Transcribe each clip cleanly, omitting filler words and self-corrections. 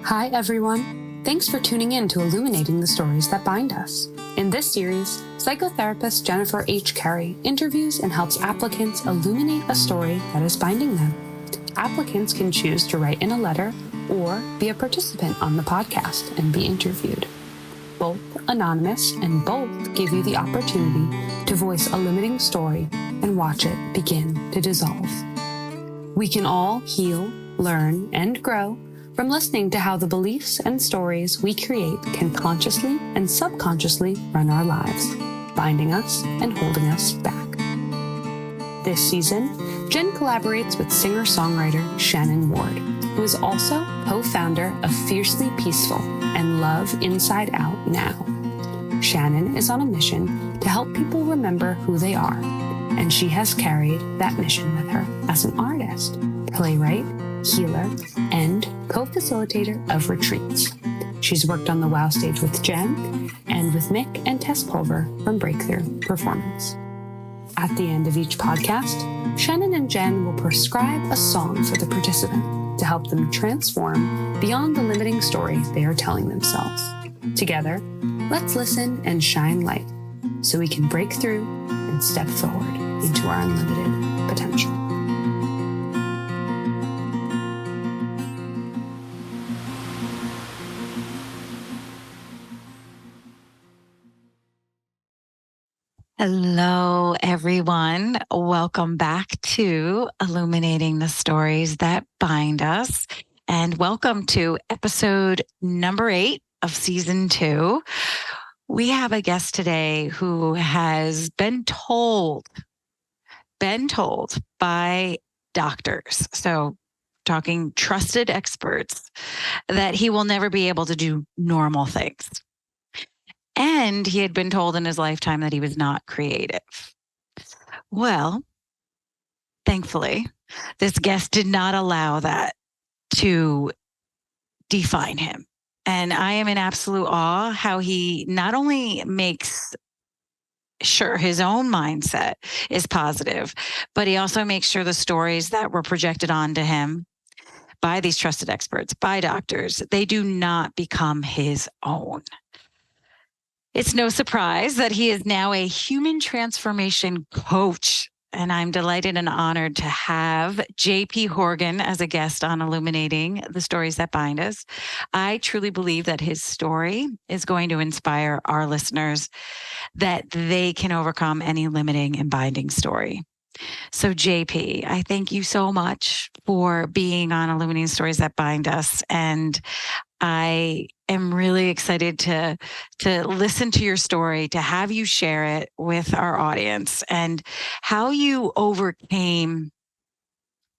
Hi, everyone. Thanks for tuning in to Illuminating the Stories That Bind Us. In this series, psychotherapist Jennifer H. Carey interviews and helps applicants illuminate a story that is binding them. Applicants can choose to write in a letter or be a participant on the podcast and be interviewed. Both anonymous and both give you the opportunity to voice a limiting story and watch it begin to dissolve. We can all heal, learn, and grow from listening to how the beliefs and stories we create can consciously and subconsciously run our lives, binding us and holding us back. This season, Jen collaborates with singer-songwriter Shannon Ward, who is also co-founder of Fiercely Peaceful and Love Inside Out Now. Shannon is on a mission to help people remember who they are, and she has carried that mission with her as an artist, playwright, healer, and co-facilitator of retreats. She's worked on the WOW stage with Jen and with Mick and Tess Pulver from Breakthrough Performance. At the end of each podcast, Shannon and Jen will prescribe a song for the participant to help them transform beyond the limiting story they are telling themselves. Together, let's listen and shine light so we can break through and step forward into our unlimited potential. Hello, everyone. Welcome back to Illuminating the Stories That Bind Us. And welcome to episode number 8 of season 2. We have a guest today who has been told by doctors, so talking trusted experts, that he will never be able to do normal things. And he had been told in his lifetime that he was not creative. Well, thankfully, this guest did not allow that to define him. And I am in absolute awe how he not only makes sure his own mindset is positive, but he also makes sure the stories that were projected onto him by these trusted experts, by doctors, they do not become his own. It's no surprise that he is now a human transformation coach, and I'm delighted and honored to have JP Horgan as a guest on Illuminating the Stories That Bind Us. I truly believe that his story is going to inspire our listeners that they can overcome any limiting and binding story. So JP, I thank you so much for being on Illuminating Stories That Bind Us, and I am really excited to listen to your story, to have you share it with our audience, and how you overcame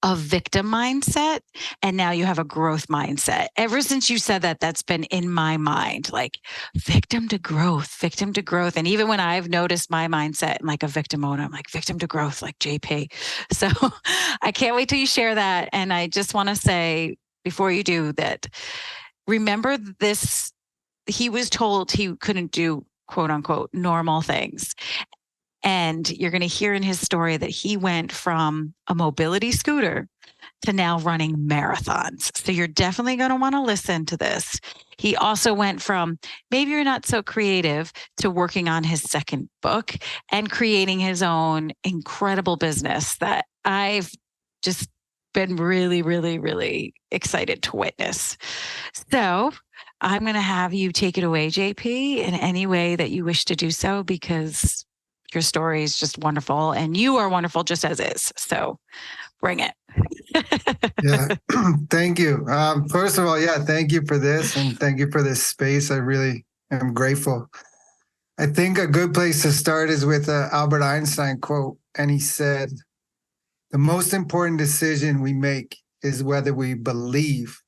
a victim mindset and now you have a growth mindset. Ever since you said that, that's been in my mind, like victim to growth. And even when I've noticed my mindset like a victim mode, I'm like victim to growth, like JP. So I can't wait till you share that. And I just want to say before you do that, remember this, he was told he couldn't do quote unquote normal things. And you're going to hear in his story that he went from a mobility scooter to now running marathons. So you're definitely going to want to listen to this. He also went from maybe you're not so creative to working on his second book and creating his own incredible business that I've just been really, really, really excited to witness. So I'm going to have you take it away, JP, in any way that you wish to do so, because your story is just wonderful and you are wonderful just as is. So bring it. Yeah. Thank you. First of all, thank you for this and thank you for this space. I really am grateful. I think a good place to start is with an Albert Einstein quote. And he said, the most important decision we make is whether we believe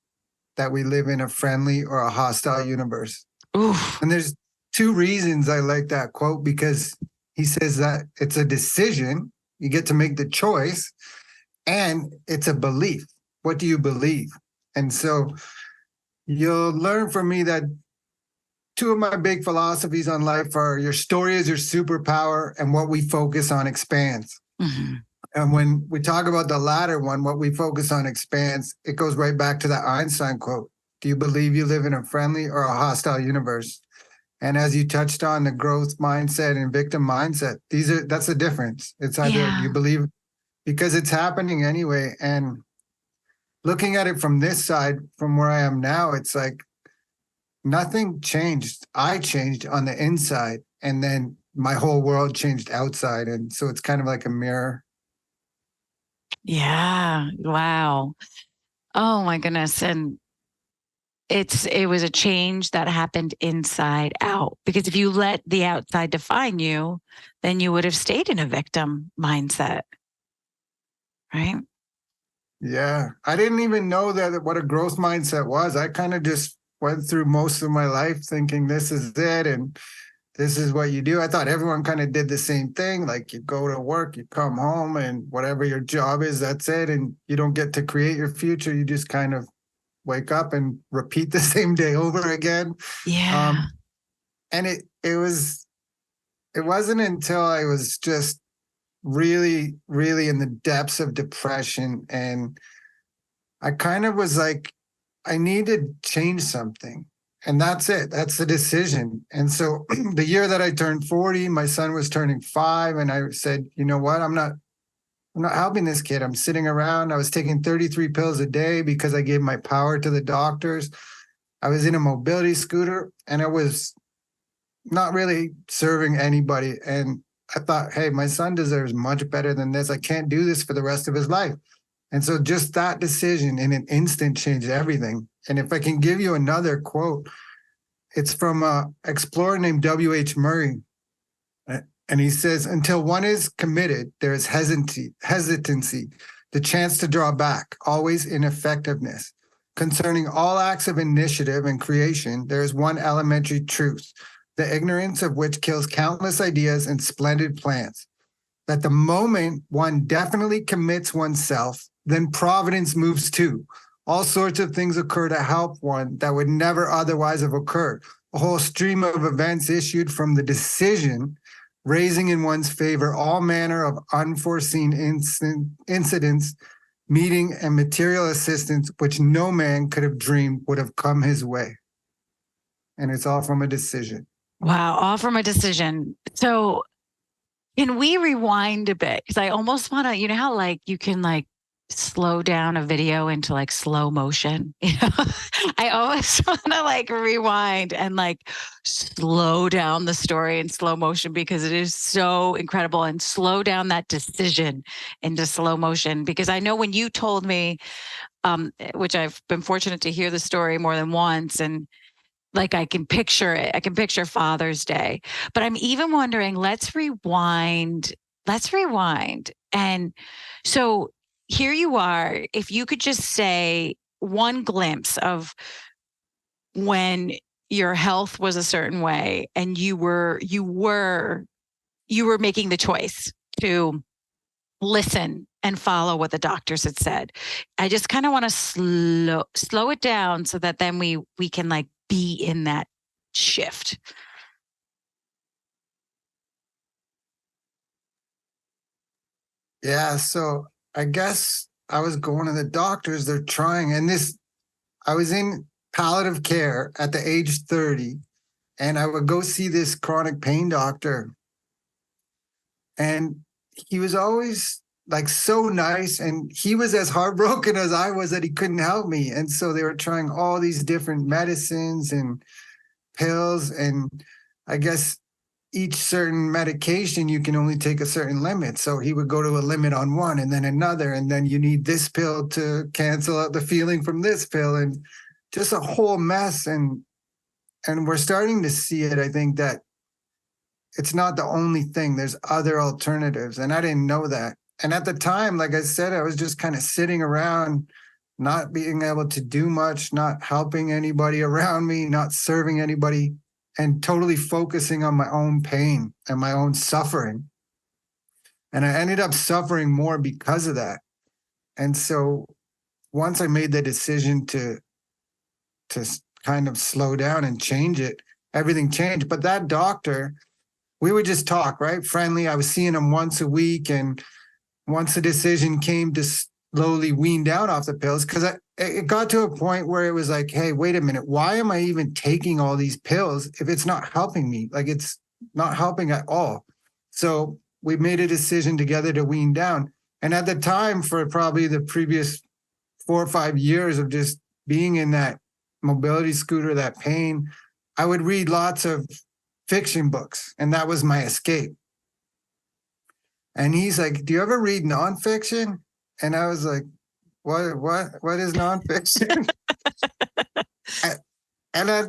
that we live in a friendly or a hostile universe. Oof. And there's 2 reasons I like that quote, because he says that it's a decision. You get to make the choice, and it's a belief. What do you believe? And so you'll learn from me that 2 of my big philosophies on life are your story is your superpower and what we focus on expands. Mm-hmm. And when we talk about the latter one, what we focus on expands, it goes right back to that Einstein quote. Do you believe you live in a friendly or a hostile universe? And as you touched on, the growth mindset and victim mindset, that's the difference. It's either you believe because it's happening anyway. And looking at it from this side, from where I am now, it's like nothing changed. I changed on the inside, and then my whole world changed outside. And so it's kind of like a mirror. Yeah. Wow. Oh my goodness. And it was a change that happened inside out, because if you let the outside define you, then you would have stayed in a victim mindset. Right? Yeah. I didn't even know that what a growth mindset was. I kind of just went through most of my life thinking this is it and this is what you do. I thought everyone kind of did the same thing. Like you go to work, you come home, and whatever your job is, that's it. And you don't get to create your future. You just kind of wake up and repeat the same day over again. Yeah. And it wasn't until I was just really, really in the depths of depression, and I kind of was like, I need to change something. And that's it. That's the decision. And so the year that I turned 40, my son was turning 5. And I said, you know what? I'm not helping this kid. I'm sitting around. I was taking 33 pills a day because I gave my power to the doctors. I was in a mobility scooter, and I was not really serving anybody. And I thought, hey, my son deserves much better than this. I can't do this for the rest of his life. And so just that decision in an instant changed everything. And if I can give you another quote, it's from an explorer named W.H. Murray. And he says, until one is committed, there is hesitancy, the chance to draw back, always ineffectiveness. Concerning all acts of initiative and creation, there is one elementary truth, the ignorance of which kills countless ideas and splendid plans. That the moment one definitely commits oneself, then providence moves too. All sorts of things occur to help one that would never otherwise have occurred. A whole stream of events issued from the decision, raising in one's favor all manner of unforeseen incidents, meeting and material assistance, which no man could have dreamed would have come his way. And it's all from a decision. Wow. All from a decision. So can we rewind a bit? Because I almost want to, you know how like you can like slow down a video into like slow motion? You know, I always want to like rewind and like slow down the story in slow motion, because it is so incredible, and slow down that decision into slow motion. Because I know when you told me, which I've been fortunate to hear the story more than once, and like I can picture it. I can picture Father's Day. But I'm even wondering, let's rewind. And so here you are. If you could just say one glimpse of when your health was a certain way and you were making the choice to listen and follow what the doctors had said. I just kind of want to slow it down so that then we can like be in that shift. Yeah, so I guess I was going to the doctors, they're trying, and I was in palliative care at the age 30, and I would go see this chronic pain doctor. And he was always like so nice, and he was as heartbroken as I was that he couldn't help me. And so they were trying all these different medicines and pills, and I guess each certain medication you can only take a certain limit. So he would go to a limit on one and then another, and then you need this pill to cancel out the feeling from this pill, and just a whole mess. And we're starting to see it. I think that it's not the only thing. There's other alternatives, and I didn't know that. And at the time, like I said, I was just kind of sitting around, not being able to do much, not helping anybody around me, not serving anybody, and totally focusing on my own pain and my own suffering. And I ended up suffering more because of that. And so once I made the decision to kind of slow down and change it, everything changed. But that doctor, we would just talk, right? Friendly. I was seeing him once a week. And once the decision came to slowly wean down off the pills, because it got to a point where it was like, hey, wait a minute, why am I even taking all these pills if it's not helping me? Like, it's not helping at all. So we made a decision together to wean down. And at the time, for probably the previous 4 or 5 years of just being in that mobility scooter, that pain, I would read lots of fiction books, and that was my escape. And he's like, do you ever read nonfiction? And I was like, what is nonfiction?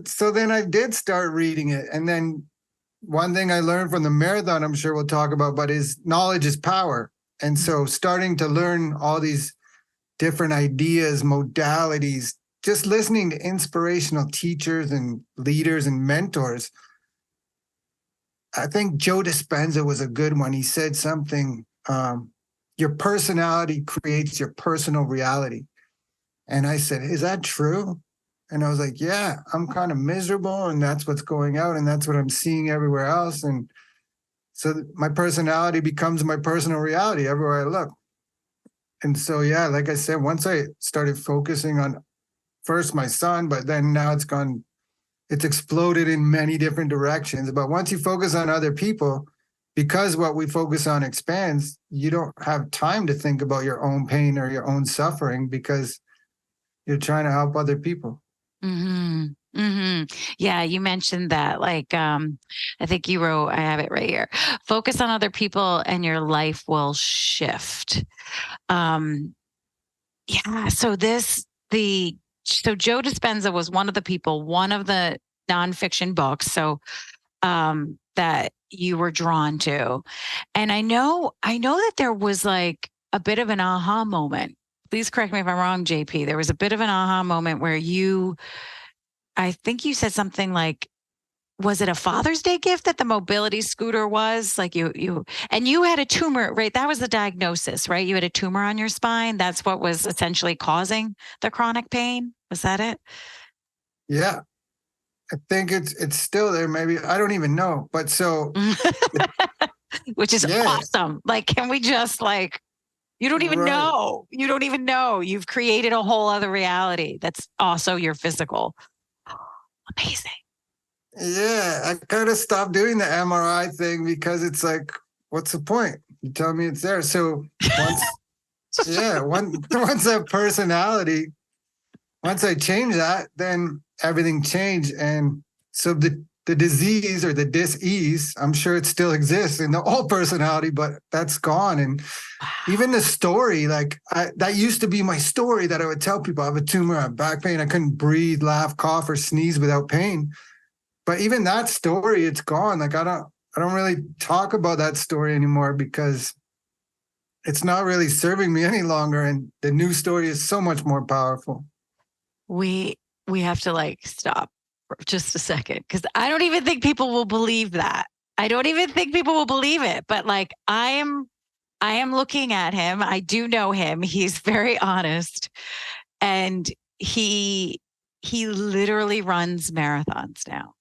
So then I did start reading it. And then one thing I learned from the marathon, I'm sure we'll talk about, but is knowledge is power. And so starting to learn all these different ideas, modalities, just listening to inspirational teachers and leaders and mentors. I think Joe Dispenza was a good one. He said something, your personality creates your personal reality. And I said, is that true? And I was like, yeah, I'm kind of miserable, and that's what's going out, and that's what I'm seeing everywhere else. And so my personality becomes my personal reality everywhere I look. And so, yeah, like I said, once I started focusing on first my son, but then now it's exploded in many different directions. But once you focus on other people, because what we focus on expands, you don't have time to think about your own pain or your own suffering, because you're trying to help other people. Mm-hmm. Mm-hmm. Yeah, you mentioned that. Like, I think you wrote, I have it right here. Focus on other people and your life will shift. Yeah. So Joe Dispenza was one of the people, one of the nonfiction books. So that you were drawn to. And I know that there was like a bit of an aha moment. Please correct me if I'm wrong, JP. There was a bit of an aha moment where I think you said something like, was it a Father's Day gift that the mobility scooter was? Like you had a tumor, right? That was the diagnosis, right? You had a tumor on your spine. That's what was essentially causing the chronic pain. Was that it? Yeah. I think it's still there. Maybe, I don't even know. But so, which is awesome. Like, can we just you don't even know. You don't even know. You've created a whole other reality that's also your physical. Amazing. Yeah, I kind of stopped doing the MRI thing, because it's like, what's the point? You tell me it's there. So once that personality, once I changed that, then everything changed. And so the disease or the dis-ease, I'm sure it still exists in the old personality, but that's gone. And even the story, that used to be my story that I would tell people. I have a tumor, I have back pain, I couldn't breathe, laugh, cough, or sneeze without pain. But even that story, it's gone. Like, I don't really talk about that story anymore, because it's not really serving me any longer. And the new story is so much more powerful. We have to stop for just a second, because I don't even think people will believe that. I don't even think people will believe it. But I am looking at him. I do know him. He's very honest, and he literally runs marathons now.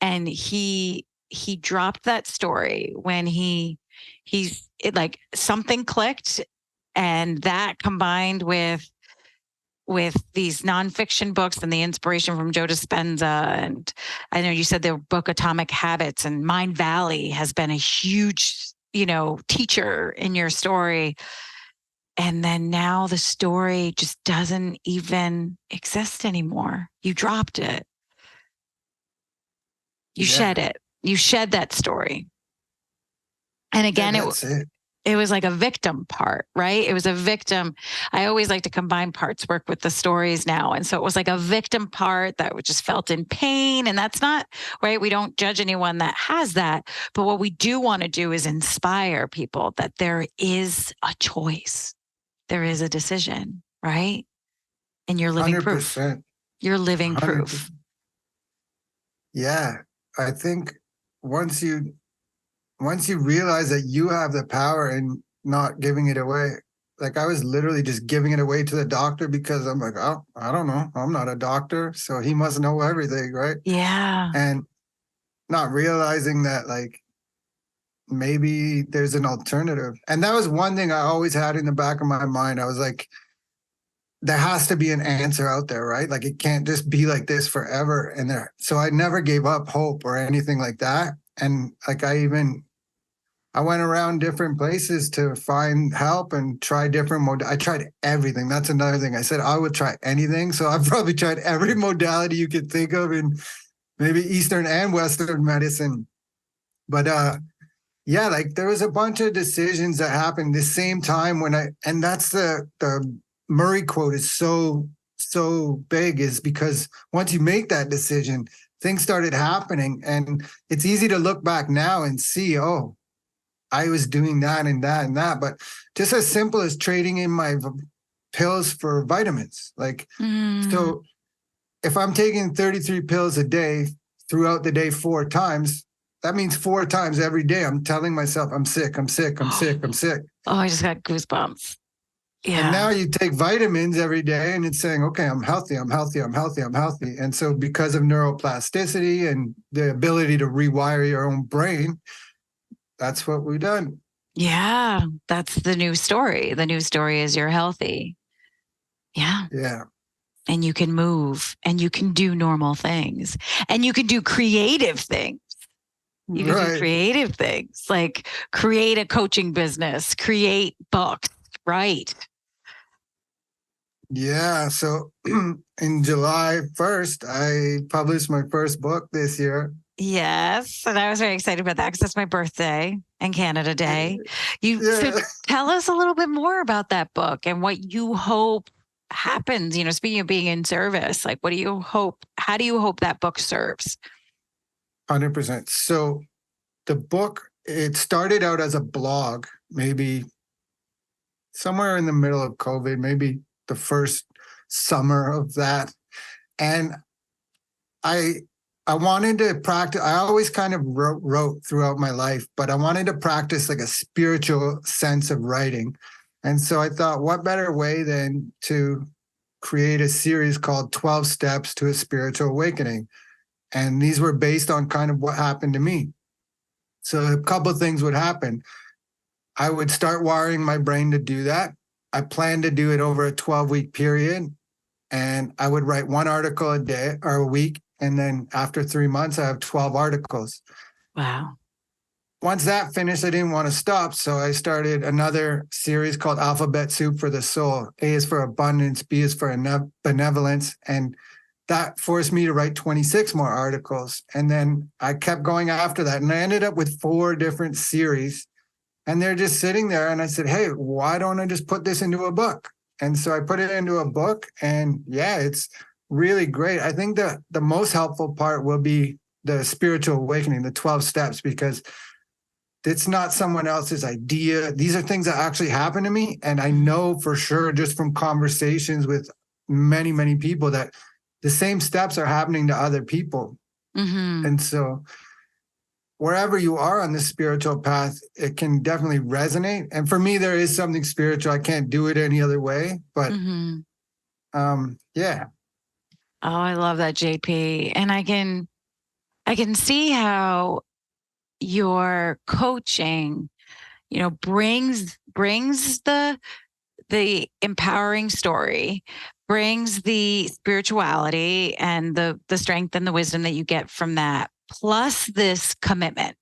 And he dropped that story when something clicked, and that combined with these nonfiction books and the inspiration from Joe Dispenza. And I know you said the book Atomic Habits, and Mind Valley has been a huge, teacher in your story. And then now the story just doesn't even exist anymore. You dropped it. You shed it. You shed that story. And again, it was like a victim part, right? It was a victim. I always like to combine parts work with the stories now. And so it was like a victim part that just felt in pain. And that's not right. We don't judge anyone that has that. But what we do want to do is inspire people that there is a choice. There is a decision, right? And you're living 100%. Proof. You're living 100%. Proof. Yeah. I think once you realize that you have the power and not giving it away, like I was literally just giving it away to the doctor, because I'm like, oh, I don't know. I'm not a doctor, so he must know everything, right? Yeah. And not realizing that maybe there's an alternative. And that was one thing I always had in the back of my mind. I was like, there has to be an answer out there, right? Like it can't just be like this forever. So I never gave up hope or anything like that. And like I went around different places to find help and try different I tried everything. That's another thing. I said I would try anything. So I've probably tried every modality you could think of in maybe Eastern and Western medicine. But yeah, like there was a bunch of decisions that happened the same time and that's the Murray quote is so big, is because once you make that decision, things started happening. And it's easy to look back now and see, oh, I was doing that and that and that. But just as simple as trading in my pills for vitamins. Like, so if I'm taking 33 pills a day throughout the day 4 times, that means 4 times every day I'm telling myself I'm sick, I'm sick, I'm sick, I'm sick. Oh, I just got goosebumps. Yeah. And now you take vitamins every day and it's saying, okay, I'm healthy, I'm healthy, I'm healthy, I'm healthy. And so because of neuroplasticity and the ability to rewire your own brain, that's what we've done. Yeah, that's the new story. The new story is you're healthy. Yeah. Yeah. And you can move and you can do normal things and you can do creative things. You can do creative things like create a coaching business, create books, right? Yeah. So in July 1st, I published my first book this year. Yes. And I was very excited about that because it's my birthday and Canada Day. So tell us a little bit more about that book and what you hope happens. Speaking of being in service, like how do you hope that book serves? 100%. So the book, it started out as a blog, maybe somewhere in the middle of COVID, maybe the first summer of that. And I wanted to practice. I always kind of wrote throughout my life, but I wanted to practice like a spiritual sense of writing. And so I thought, what better way than to create a series called 12 Steps to a Spiritual Awakening. And these were based on kind of what happened to me. So a couple of things would happen. I would start wiring my brain to do that. I planned to do it over a 12-week period. And I would write 1 article a day or a week. And then after 3 months, I have 12 articles. Wow. Once that finished, I didn't want to stop. So I started another series called Alphabet Soup for the Soul. A is for abundance, B is for benevolence. And that forced me to write 26 more articles. And then I kept going after that. And I ended up with 4 different series. And they're just sitting there. And I said, hey, why don't I just put this into a book? And so I put it into a book. And yeah, it's really great. I think the most helpful part will be the spiritual awakening, the 12 steps, because it's not someone else's idea. These are things that actually happen to me. And I know for sure, just from conversations with many, many people, that the same steps are happening to other people. Mm-hmm. And so wherever you are on the spiritual path, it can definitely resonate. And for me, there is something spiritual. I can't do it any other way. But yeah. Oh, I love that, JP. And I can see how your coaching, brings the empowering story, brings the spirituality and the strength and the wisdom that you get from that, plus this commitment.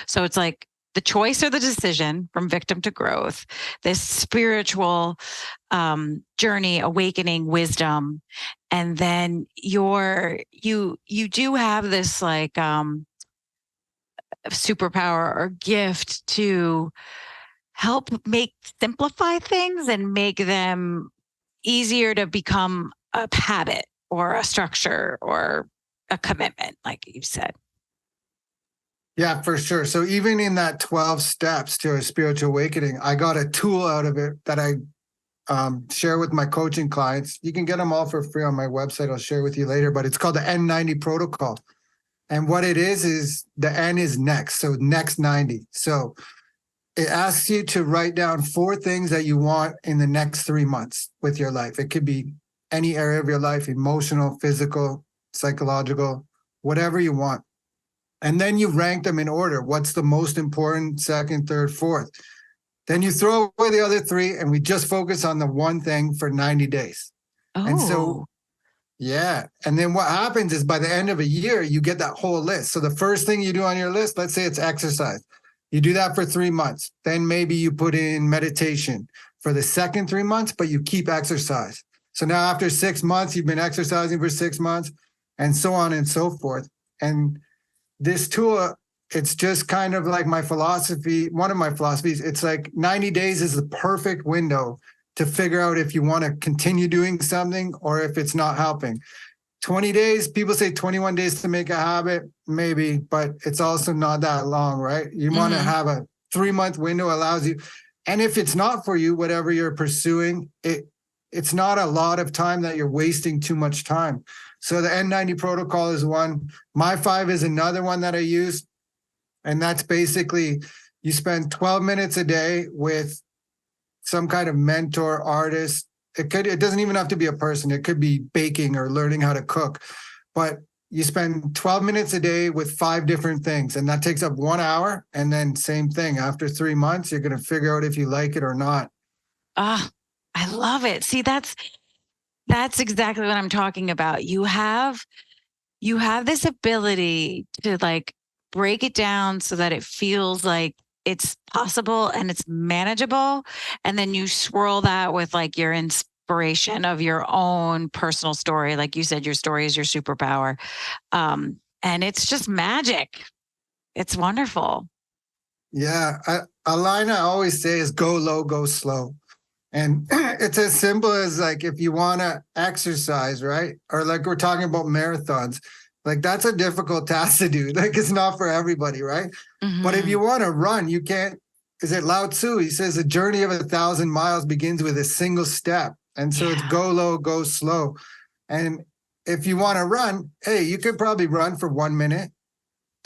So it's like the choice or the decision from victim to growth, this spiritual journey, awakening, wisdom. And then you do have this like superpower or gift to help simplify things and make them easier to become a habit or a structure or a commitment, like you said. Yeah, for sure. So even in that 12 steps to a spiritual awakening, I got a tool out of it that I share with my coaching clients. You can get them all for free on my website. I'll share with you later, but it's called the N90 protocol. And what it is the N is next. So next 90. So it asks you to write down 4 things that you want in the next 3 months with your life. It could be any area of your life, emotional, physical, psychological, whatever you want. And then you rank them in order. What's the most important, second, third, fourth? Then you throw away the other three, and we just focus on the one thing for 90 days. And so, Oh, yeah. And then what happens is by the end of a year, you get that whole list. So the first thing you do on your list, let's say it's exercise. You do that for 3 months. Then maybe you put in meditation for the second 3 months, but you keep exercise. So now after 6 months, you've been exercising for 6 months, and so on and so forth. And this tool, it's just kind of like my philosophy, one of my philosophies. It's like 90 days is the perfect window to figure out if you want to continue doing something or if it's not helping. 20 days, people say 21 days to make a habit, maybe, but it's also not that long, right? You want to have a 3-month window, allows you. And if it's not for you, whatever you're pursuing, it's not a lot of time that you're wasting too much time. So the N90 protocol is one. My 5 is another one that I use. And that's basically you spend 12 minutes a day with some kind of mentor, artist. It doesn't even have to be a person. It could be baking or learning how to cook. But you spend 12 minutes a day with 5 different things, and that takes up 1 hour. And then same thing, after 3 months, you're going to figure out if you like it or not. I love it. See, that's exactly what I'm talking about. You have this ability to like break it down so that it feels like it's possible and it's manageable. And then you swirl that with like your inspiration of your own personal story. Like you said, your story is your superpower. And it's just magic. It's wonderful. Yeah. A line I always say is go low, go slow. And it's as simple as like, if you want to exercise, right? Or like we're talking about marathons, like that's a difficult task to do. Like it's not for everybody, right? But if you want to run, you can't. Is it Lao Tzu? He says a journey of 1,000 miles begins with a single step. And so it's go low, go slow. And if you want to run, hey, you could probably run for 1 minute.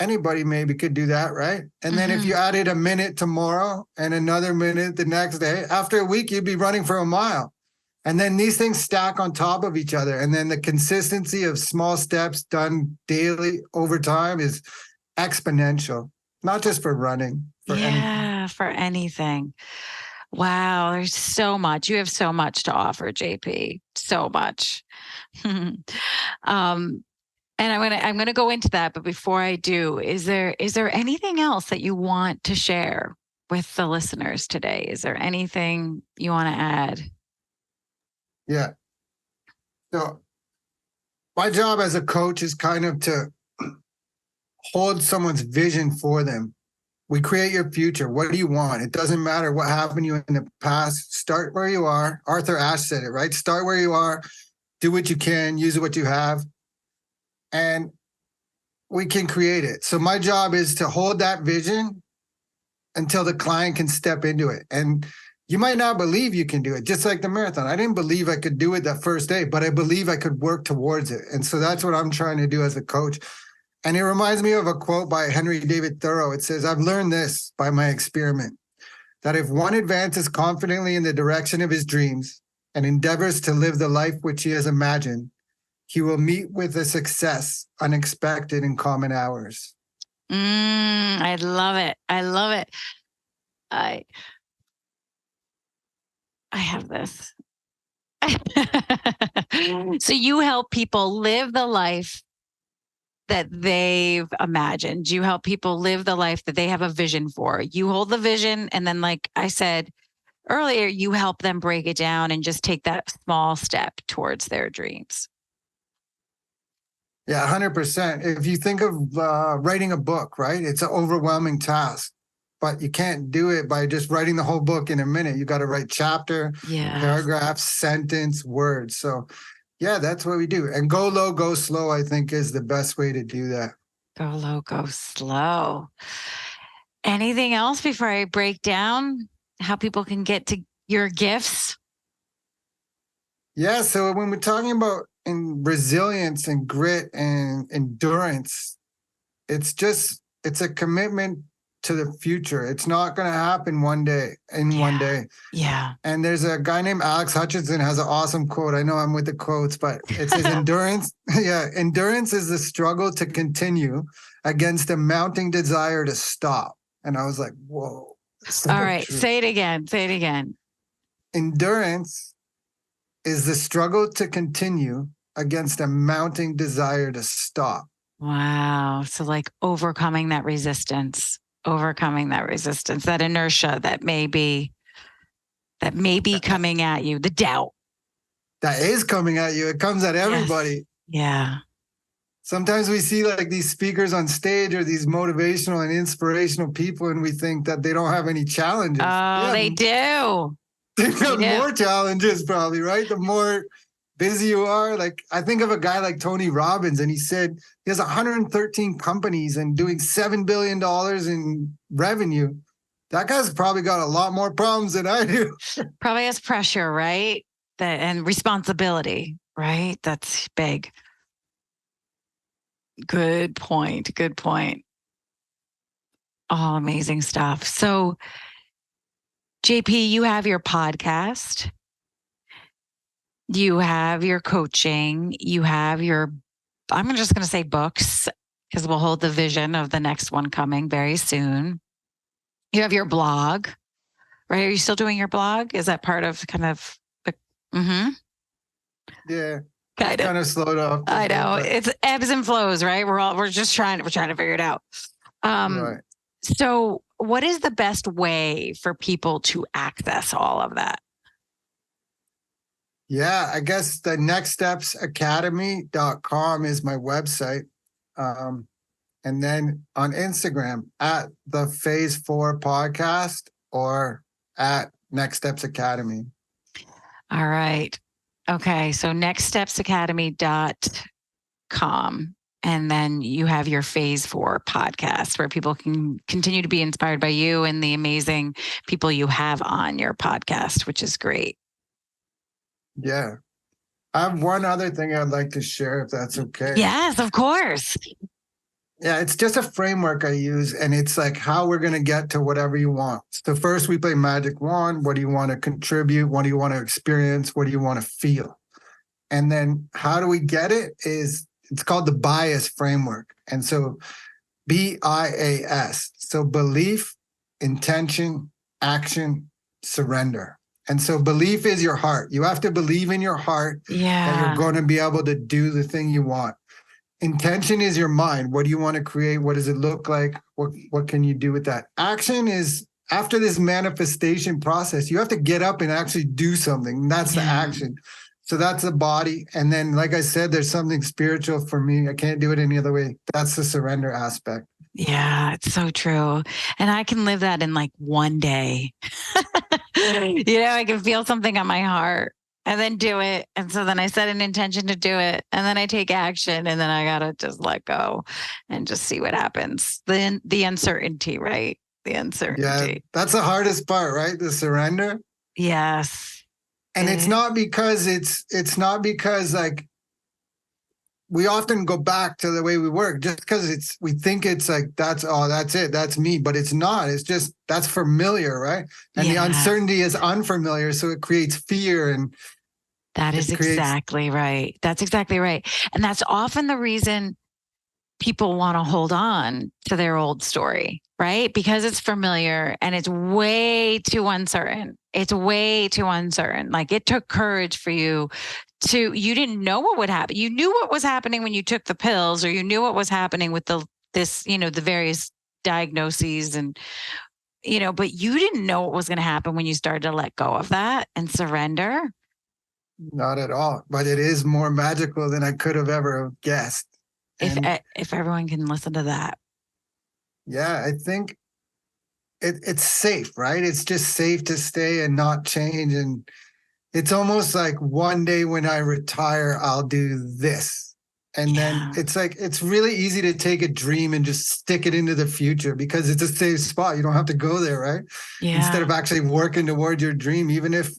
Anybody maybe could do that, right? And then if you added a minute tomorrow and another minute the next day, after a week, you'd be running for a mile. And then these things stack on top of each other. And then the consistency of small steps done daily over time is exponential, not just for running, for anything. For anything. Wow, there's so much. You have so much to offer, JP. So much. And I'm gonna go into that, but before I do, is there anything else that you want to share with the listeners today? Is there anything you want to add? Yeah. So my job as a coach is kind of to hold someone's vision for them. We create your future. What do you want? It doesn't matter what happened to you in the past. Start where you are. Arthur Ashe said it, right? Start where you are. Do what you can. Use what you have. And we can create it. So my job is to hold that vision until the client can step into it. And you might not believe you can do it, just like the marathon. I didn't believe I could do it that first day, but I believe I could work towards it. And so that's what I'm trying to do as a coach. And it reminds me of a quote by Henry David Thoreau. It says, I've learned this by my experiment, that if one advances confidently in the direction of his dreams and endeavors to live the life which he has imagined, he will meet with a success unexpected in common hours. I love it. I love it. I have this. So you help people live the life that they've imagined. You help people live the life that they have a vision for. You hold the vision, and then, like I said earlier, you help them break it down and just take that small step towards their dreams. Yeah, 100%. If you think of writing a book, right? It's an overwhelming task, but you can't do it by just writing the whole book in a minute. You got to write chapter, paragraph, sentence, words. So yeah, that's what we do. And go low, go slow, I think is the best way to do that. Go low, go slow. Anything else before I break down how people can get to your gifts? Yeah. So when we're talking about resilience and grit and endurance, it's a commitment to the future. It's not going to happen one day. Yeah. And there's a guy named Alex Hutchinson has an awesome quote. I know I'm with the quotes, but it says endurance. Yeah. Endurance is the struggle to continue against a mounting desire to stop. And I was like, whoa. So All right. true. Say it again. Endurance is the struggle to continue against a mounting desire to stop. Wow. So like overcoming that resistance, that inertia that may be coming at you, the doubt. That is coming at you. It comes at everybody. Yes. Yeah. Sometimes we see like these speakers on stage or these motivational and inspirational people, and we think that they don't have any challenges. Oh, they do. They've got more challenges probably, right? The more busy you are. Like I think of a guy like Tony Robbins, and he said he has 113 companies and doing $7 billion in revenue. That guy's probably got a lot more problems than I do. Probably has pressure, right? And responsibility, right? That's big. Good point. All amazing stuff. So, JP, you have your podcast. You have your coaching. You have your, I'm just going to say books because we'll hold the vision of the next one coming very soon. You have your blog, right? Are you still doing your blog? Is that part of kind of the, Yeah. kind of slowed off. I know it's ebbs and flows, right? We're trying to figure it out. Right. So what is the best way for people to access all of that? Yeah, I guess the nextstepsacademy.com is my website. And then on Instagram at the Phase 4 podcast or at Next Steps Academy. All right. Okay. So nextstepsacademy.com. And then you have your Phase 4 podcast where people can continue to be inspired by you and the amazing people you have on your podcast, which is great. Yeah. I have one other thing I'd like to share, if that's okay. Yes, of course. Yeah, it's just a framework I use, and it's like how we're going to get to whatever you want. So first we play Magic Wand. What do you want to contribute? What do you want to experience? What do you want to feel? And then how do we get it is it's called the bias framework. And so BIAS. So belief, intention, action, surrender. And so belief is your heart. You have to believe in your heart that you're going to be able to do the thing you want. Intention is your mind. What do you want to create? What does it look like? What can you do with that? Action is after this manifestation process, you have to get up and actually do something. That's the action. So that's the body. And then, like I said, there's something spiritual for me. I can't do it any other way. That's the surrender aspect. Yeah, it's so true. And I can live that in like one day. I can feel something on my heart and then do it. And so then I set an intention to do it. And then I take action. And then I got to just let go and just see what happens. Then the uncertainty, right? The uncertainty. Yeah, that's the hardest part, right? The surrender. Yes. And it's not because like we often go back to the way we work just because we think it's like, that's it. That's me. But it's not. It's just, that's familiar, right? And the uncertainty is unfamiliar. So it creates fear. And that is exactly right. That's exactly right. And that's often the reason people want to hold on to their old story, right? Because it's familiar and it's way too uncertain. Like it took courage for you you didn't know what would happen. You knew what was happening when you took the pills, or you knew what was happening with the various diagnoses and, but you didn't know what was going to happen when you started to let go of that and surrender. Not at all, but it is more magical than I could have ever guessed. If everyone can listen to that. Yeah, I think it's safe, right? It's just safe to stay and not change. And it's almost like one day when I retire, I'll do this. And then it's like, it's really easy to take a dream and just stick it into the future because it's a safe spot. You don't have to go there, right? Yeah. Instead of actually working towards your dream, even if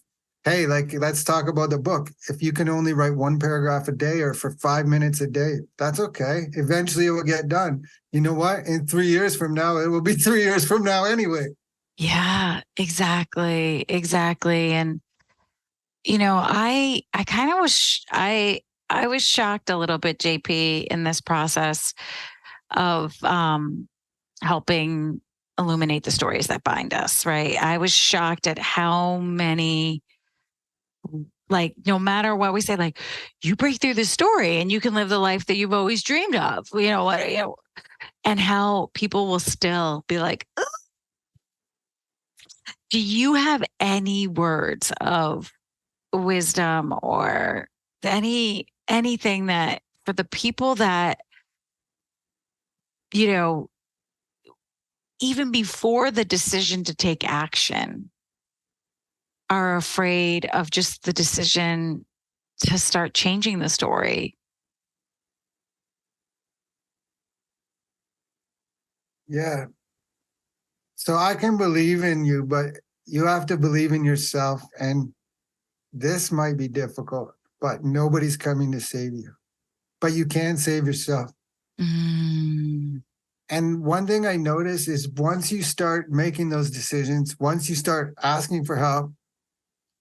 hey, like, let's talk about the book. If you can only write one paragraph a day or for 5 minutes a day, that's okay. Eventually it will get done. You know what? In 3 years from now, it will be 3 years from now anyway. Yeah, exactly. Exactly. And, I kind of I was shocked a little bit, JP, in this process of helping illuminate the stories that bind us, right? I was shocked at how many, like, no matter what we say, like, you break through the story and you can live the life that you've always dreamed of, and how people will still be like, "Ugh." Do you have any words of wisdom or anything that for the people that, you know, even before the decision to take action are afraid of just the decision to start changing the story? Yeah. So I can believe in you, but you have to believe in yourself. And this might be difficult, but nobody's coming to save you. But you can save yourself. Mm. And one thing I notice is once you start making those decisions, once you start asking for help,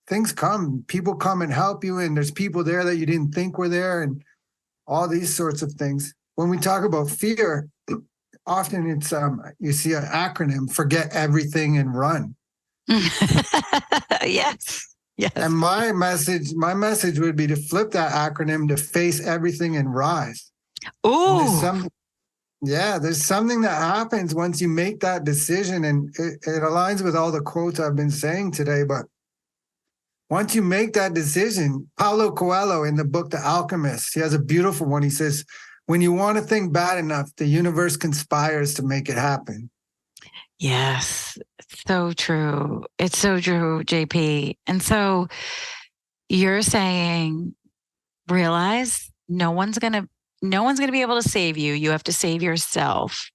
things come. People come and help you, and there's people there that you didn't think were there, and all these sorts of things. When we talk about fear, often it's you see an acronym: forget everything and run. Yes. Yes. And my message would be to flip that acronym to face everything and rise. Oh, There's something that happens once you make that decision, and it aligns with all the quotes I've been saying today. But once you make that decision, Paulo Coelho in the book The Alchemist, he has a beautiful one. He says, when you want a thing bad enough, the universe conspires to make it happen. yes. So true. It's so true, JP. And so you're saying, realize no one's going to be able to save you. You have to save yourself.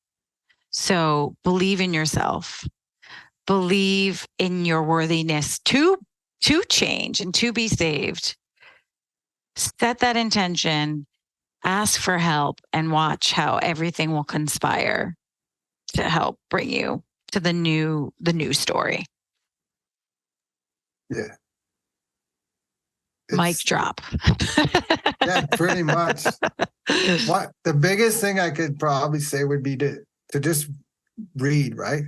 So believe in yourself. Believe in your worthiness to change and to be saved. Set that intention, ask for help, and watch how everything will conspire to help bring you to the new story. Yeah. Mic drop. Yeah, pretty much. What the biggest thing I could probably say would be to just read, right?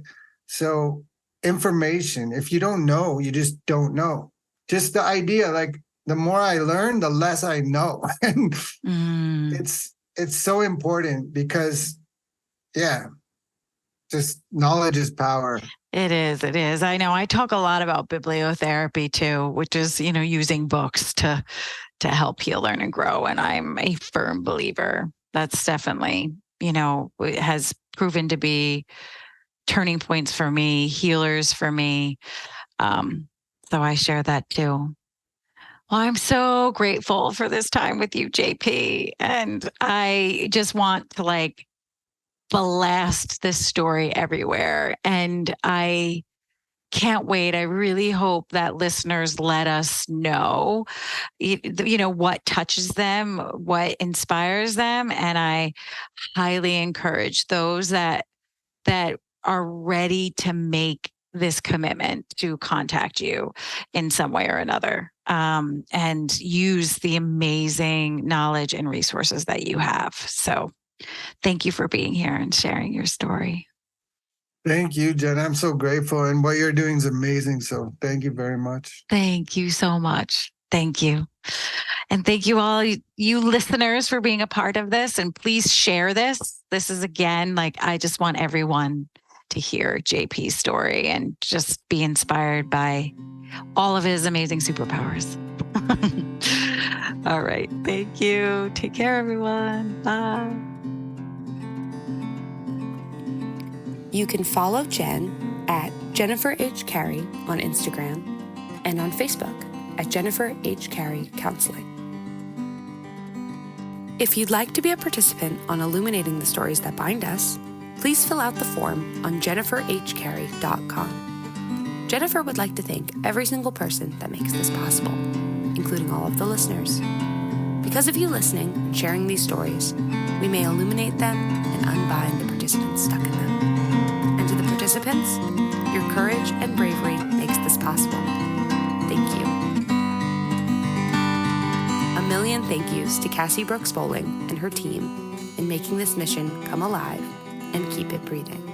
So information, if you don't know, you just don't know. Just the idea, like the more I learn, the less I know. And it's so important because, yeah, just knowledge is power. It is. It is. I know. I talk a lot about bibliotherapy too, which is, using books to help heal, learn, and grow. And I'm a firm believer. That's definitely, it has proven to be turning points for me, healers for me. So I share that too. Well, I'm so grateful for this time with you, JP. And I just want to blast this story everywhere. And I can't wait. I really hope that listeners let us know, what touches them, what inspires them. And I highly encourage those that are ready to make this commitment to contact you in some way or another, and use the amazing knowledge and resources that you have. So thank you for being here and sharing your story. Thank you, Jen. I'm so grateful. And what you're doing is amazing. So thank you very much. Thank you so much. Thank you. And thank you all, you listeners, for being a part of this. And please share this. This is, again, I just want everyone to hear JP's story and just be inspired by all of his amazing superpowers. All right. Thank you. Take care, everyone. Bye. You can follow Jen at Jennifer H. Carey on Instagram and on Facebook at Jennifer H. Carey Counseling. If you'd like to be a participant on Illuminating the Stories That Bind Us, please fill out the form on jenniferhcarey.com. Jennifer would like to thank every single person that makes this possible, including all of the listeners. Because of you listening and sharing these stories, we may illuminate them and unbind the participants stuck in them. And to the participants, your courage and bravery makes this possible. Thank you. A million thank yous to Cassie Brooks Bowling and her team in making this mission come alive and keep it breathing.